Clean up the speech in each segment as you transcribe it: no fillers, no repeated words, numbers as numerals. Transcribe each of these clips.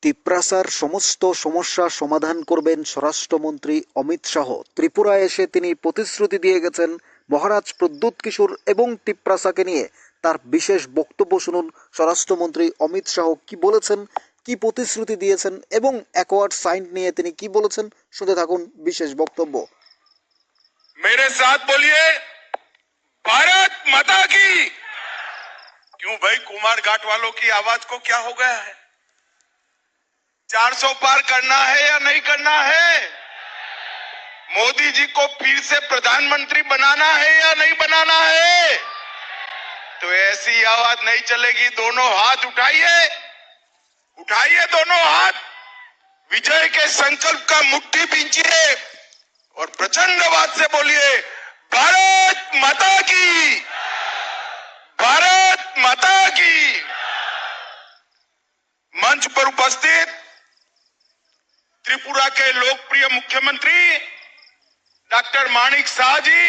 তিপ্রাসার সমস্ত সমস্যা সমাধান করবেন স্বরাষ্ট্রমন্ত্রী অমিত শাহ। ত্রিপুরায় এসে তিনি প্রতিশ্রুতি দিয়ে গেছেন মহারাজ প্রদ্যুৎ কিশোর এবং তিপ্রাসাকে নিয়ে। তার বিশেষ বক্তব্য শুনুন স্বরাষ্ট্রমন্ত্রী অমিত শাহ কি বলেছেন, কি প্রতিশ্রুতি দিয়েছেন এবং অ্যাকোয়ার্ড সাইন নিয়ে তিনি কি বলেছেন। শুনতে থাকুন বিশেষ বক্তব্য। मेरे साथ बोलिए भारत माता की। क्यों भाई, कुमार घाट वालों की आवाज को क्या हो गया है? 400 पार करना है या नहीं करना है? मोदी जी को फिर से प्रधानमंत्री बनाना है या नहीं बनाना है? तो ऐसी आवाज नहीं चलेगी। दोनों हाथ उठाइए, उठाइए दोनों हाथ, विजय के संकल्प का मुट्ठी बींचिए और प्रचंड आवाज से बोलिए भारत माता की, भारत माता की। मंच पर उपस्थित त्रिपुरा के लोकप्रिय मुख्यमंत्री डॉक्टर माणिक शाह जी,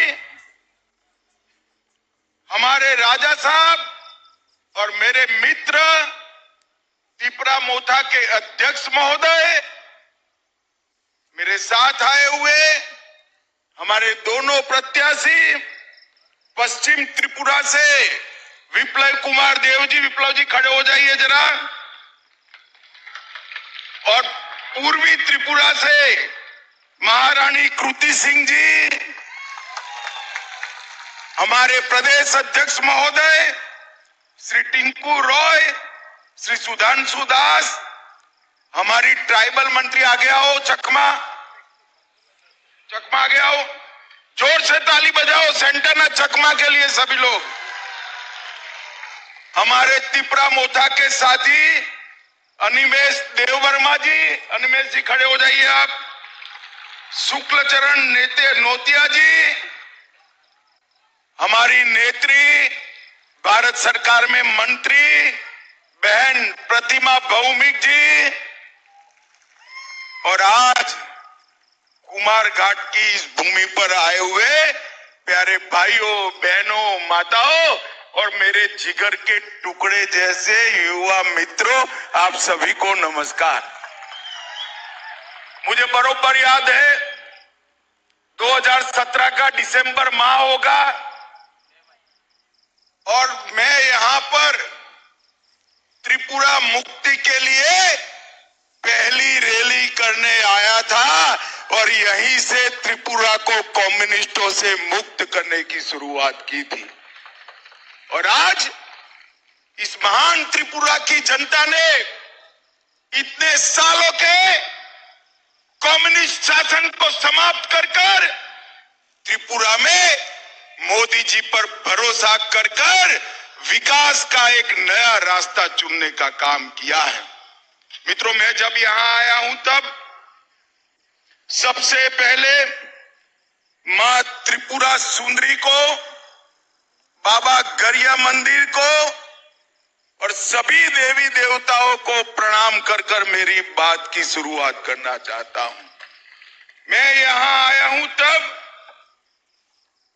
हमारे राजा साहब और मेरे मित्र त्रिपुरा मोथा के अध्यक्ष महोदय, मेरे साथ आए हुए हमारे दोनों प्रत्याशी पश्चिम त्रिपुरा से विप्लव कुमार देव जी, विप्लव जी खड़े हो जाइए जरा, और पूर्वी त्रिपुरा से महारानी कृति सिंह जी, हमारे प्रदेश अध्यक्ष महोदय श्री टिंकू रॉय, श्री सुधांशु दास, हमारी ट्राइबल मंत्री आगे आओ, चकमा आगे आओ, जोर से ताली बजाओ सेंटर ना चकमा के लिए सभी लोग। हमारे त्रिपुरा मोथा के साथी अनिमेश देववर्मा जी, अनिमेश जी खड़े हो जाइए आप, शुक्लचरण नोतिया जी, हमारी नेत्री भारत सरकार में मंत्री बहन प्रतिमा भौमिक जी, और आज कुमार घाट की इस भूमि पर आए हुए प्यारे भाइयों बहनों माताओं और मेरे जिगर के टुकड़े जैसे युवा मित्रों, आप सभी को नमस्कार। मुझे बरोबर याद है 2017 का दिसंबर माह होगा और मैं यहां पर त्रिपुरा मुक्ति के लिए पहली रैली करने आया था और यहीं से त्रिपुरा को कम्युनिस्टों से मुक्त करने की शुरुआत की थी। और आज इस महान त्रिपुरा की जनता ने इतने सालों के कम्युनिस्ट शासन को समाप्त कर त्रिपुरा में मोदी जी पर भरोसा कर विकास का एक नया रास्ता चुनने का काम किया है। मित्रों, मैं जब यहां आया हूं तब सबसे पहले मां त्रिपुरा सुंदरी को, बाबा गरिया मंदिर को और सभी देवी देवताओं को प्रणाम कर मेरी बात की शुरुआत करना चाहता हूं। मैं यहां आया हूं तब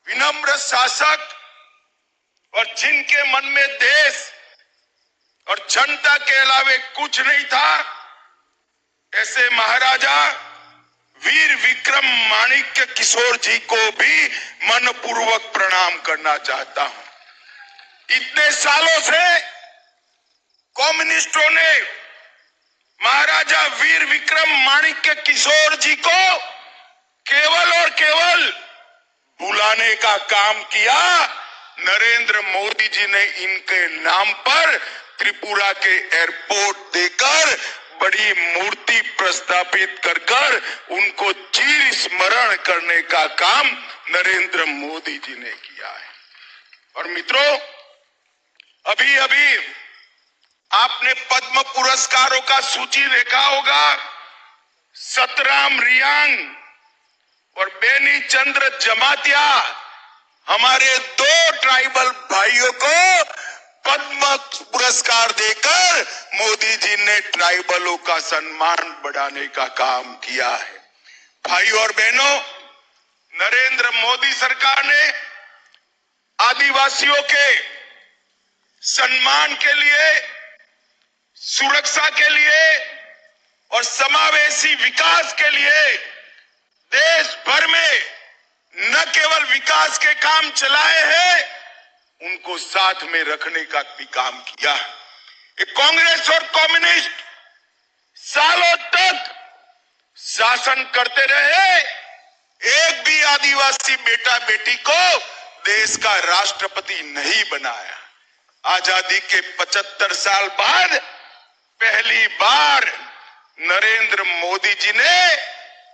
विनम्र शासक और जिनके मन में देश और जनता के अलावे कुछ नहीं था, ऐसे महाराजा वीर विक्रम माणिक्य किशोर जी को भी मनपूर्वक प्रणाम करना चाहता हूं। इतने सालों से कम्युनिस्टों ने महाराजा वीर विक्रम माणिक्य किशोर जी को केवल और केवल बुलाने का काम किया। नरेंद्र मोदी जी ने इनके नाम पर त्रिपुरा के एयरपोर्ट देकर बड़ी मूर्ति प्रस्थापित कर उनको चिर स्मरण करने का काम नरेंद्र मोदी जी ने किया है। और मित्रों, अभी अभी आपने पद्म पुरस्कारों का सूची देखा होगा। सतराम रियांग और बेनी चंद्र जमातिया, हमारे दो ट्राइबल भाइयों को पद्म पुरस्कार देकर मोदी जी ने ट्राइबलों का सम्मान बढ़ाने का काम किया है। भाइयों और बहनों, नरेंद्र मोदी सरकार ने आदिवासियों के सम्मान के लिए, सुरक्षा के लिए समावेशी विकास के लिए देश भर में न केवल विकास के काम चलाए हैं, उनको साथ में रखने का भी काम किया। ये कांग्रेस और कम्युनिस्ट सालों तक शासन करते रहे, एक भी आदिवासी बेटा बेटी को देश का राष्ट्रपति नहीं बनाया। आजादी के 75 साल बाद पहली बार नरेंद्र मोदी जी ने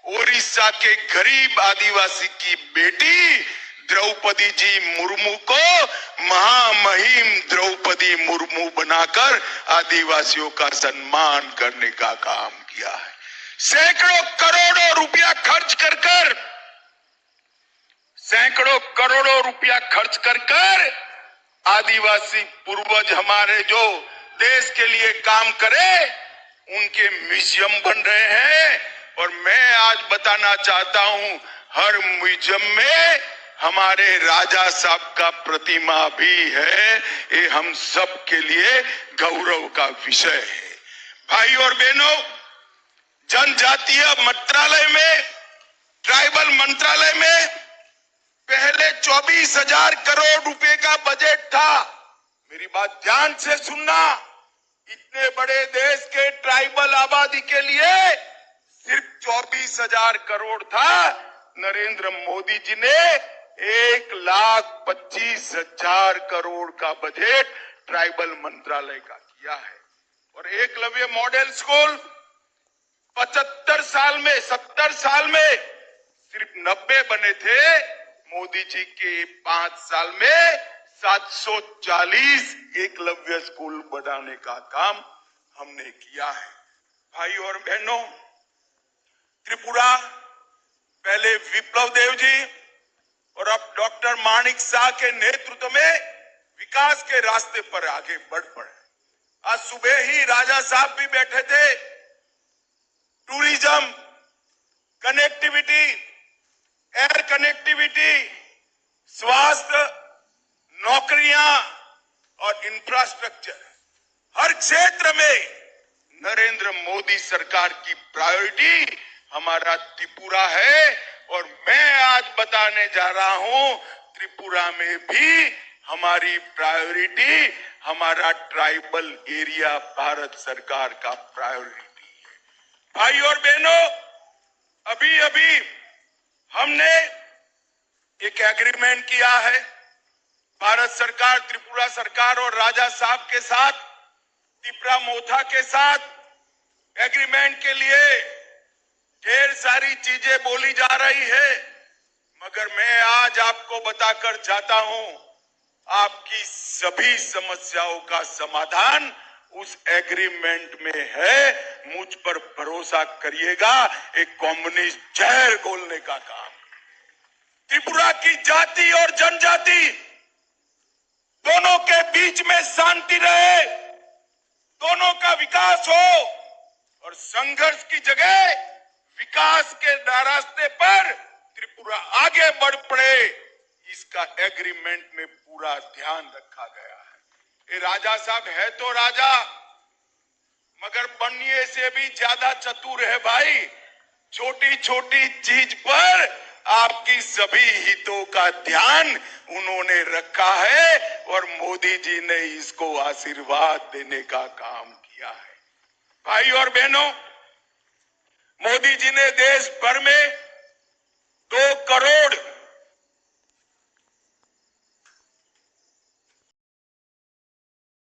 ओडिशा के गरीब आदिवासी की बेटी द्रौपदी जी मुर्मू को महामहिम द्रौपदी मुर्मू बनाकर आदिवासियों का सम्मान करने का काम किया है। सैकड़ों करोड़ों रुपया खर्च कर आदिवासी पूर्वज हमारे जो देश के लिए काम करे, उनके म्यूजियम बन रहे हैं। और मैं आज बताना चाहता हूं, हर म्यूजियम में हमारे राजा साहब का प्रतिमा भी है। ये हम सब के लिए गौरव का विषय है। भाई और बहनों, जनजातीय मंत्रालय में, ट्राइबल मंत्रालय में पहले 24,000 करोड़ रुपए का बजट था। मेरी बात ध्यान से सुनना, इतने बड़े देश के ट्राइबल आबादी के लिए सिर्फ 24,000 करोड़ था। नरेंद्र मोदी जी ने 1,25,000 करोड़ का बजट ट्राइबल मंत्रालय का किया है। और एकलव्य मॉडल स्कूल 70 साल में सिर्फ 90 बने थे। मोदी जी के 5 साल में 740 एकलव्य स्कूल बनाने का काम हमने किया है। भाई और बहनों, त्रिपुरा पहले विप्लव देव जी और अब डॉक्टर माणिक शाह के नेतृत्व में विकास के रास्ते पर आगे बढ़ पड़े। आज सुबह ही राजा साहब भी बैठे थे। टूरिज्म, कनेक्टिविटी, एयर कनेक्टिविटी, स्वास्थ्य, नौकरियां और इंफ्रास्ट्रक्चर, हर क्षेत्र में नरेंद्र मोदी सरकार की प्रायोरिटी हमारा त्रिपुरा है। और मैं आज बताने जा रहा हूं, त्रिपुरा में भी हमारी प्रायोरिटी हमारा ट्राइबल एरिया भारत सरकार का प्रायोरिटी है। भाई और बहनों, अभी हमने एक एग्रीमेंट किया है भारत सरकार, त्रिपुरा सरकार और राजा साहब के साथ, त्रिपुरा मोथा के साथ। एग्रीमेंट के लिए ढेर सारी चीजें बोली जा रही है, मगर मैं आज आपको बताकर जाता हूं, आपकी सभी समस्याओं का समाधान उस एग्रीमेंट में है। मुझ पर भरोसा करिएगा, एक कम्युनिस्ट जहर घोलने का काम। त्रिपुरा की जाति और जनजाति दोनों के बीच में शांति रहे, दोनों का विकास हो और संघर्ष की जगह विकास के रास्ते पर त्रिपुरा आगे बढ़ पड़े, इसका एग्रीमेंट में पूरा ध्यान रखा गया है। ये राजा साहब है तो राजा, मगर बनने से भी ज्यादा चतुर है भाई। छोटी छोटी चीज पर आपकी सभी हितों का ध्यान उन्होंने रखा है और मोदी जी ने इसको आशीर्वाद देने का काम किया है। भाई और बहनों, मोदी जी ने देश भर में